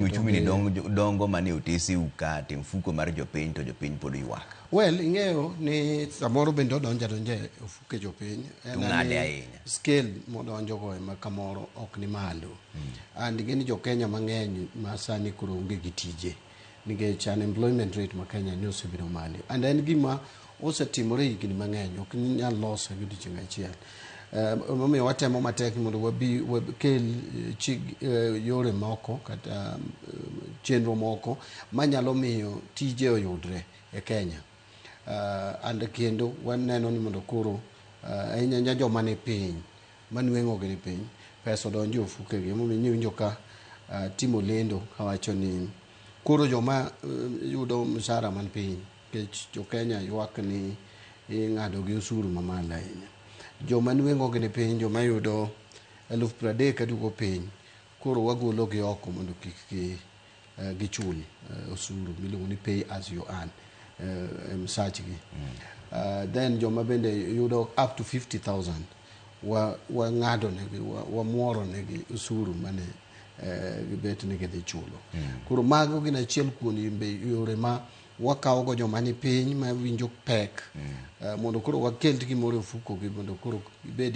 Uchumi ni dongo mane utesi ukate mfuko mar jopiny to jopiny pod ywak. Well, ing'eyo ni samoro bende donje ofuke jopiny. Tung'ade ahinya. Scale modonjo go ema kamoro ok ni malo. And gin jo Kenya mang'eny ma sani koro onge gi tije. Nikech unemployment rate ma Kenya ni osebedo malo. And en gima osetimore higni mang'eny, ok nyal loso gi odiechieng' achiel. Momiyo watemo matek mondo wakel yore moko kata chenro moko manyalo miyo tije oyudre e Kenya. And kendo waneno ni mondo koro ahinya joma ni piny manueng'o gi ni piny pesa odonjo ofukegi. Momiyo winjo ka timo lendo kawacho ni koro joma yudo mshahara man piny, nikech jo Kenya ywak ni ing'ado gi osuru mamalo ahinya. Joma nueng'o gi ni piny, joma yudo 30,000 kaduogo piny, koro wagolo gi oko mondo kik gichul osuru miluongo ni pay as you earn msach gi. Then joma bende yudo up to 50,000 wang'ado negi, wamuoro negi osuru mane gibet ni gidhi chulo. Koro mago gin achiel kuom yore ma wakawo go joma ni piny ma winjo pek mondo koro wakel gimoro e ofuko gi mondo koro ibed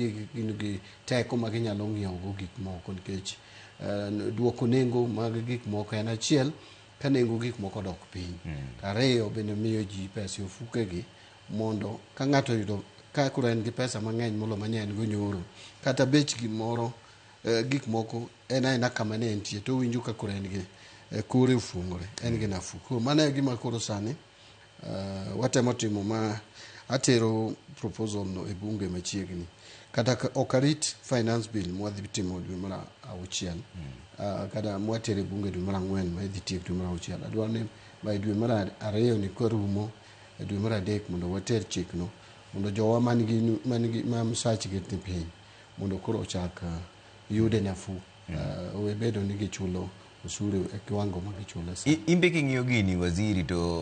gi teko ma ginyalo ng'iewo go gik moko, nikech duoko nengo mag gik moko en achiel ka nengo gik moko dok piny. Ariyo bende miyo ji pesa e ofuke gi mondo ka ng'ato yudo ka koro en gi pesa mang'eny molo manye en go nyoro, kata bech gimoro gik moko en aina kama ne entie to winjo ka koro en gi kore ofungore, en gi nafu. Koro mano e gima koro sani watemo timo, ma atero proposal no e bunge machiegni. Kata ok arit finance bill mwadhi timo dwe mar 6 kata mwatero e bunge dwe mar 4 ma idhi tiek dwe mar 6. Adwaro ni by dwe mar 2 ni korumo e dwe mar 3 mondo water chikno mondo jowa man msach gi ni piny mondo koro ochak yude nafu. We bedo ni gichulo osuru e kiwango ma gichulo. Imbe king'iyo gini waziri to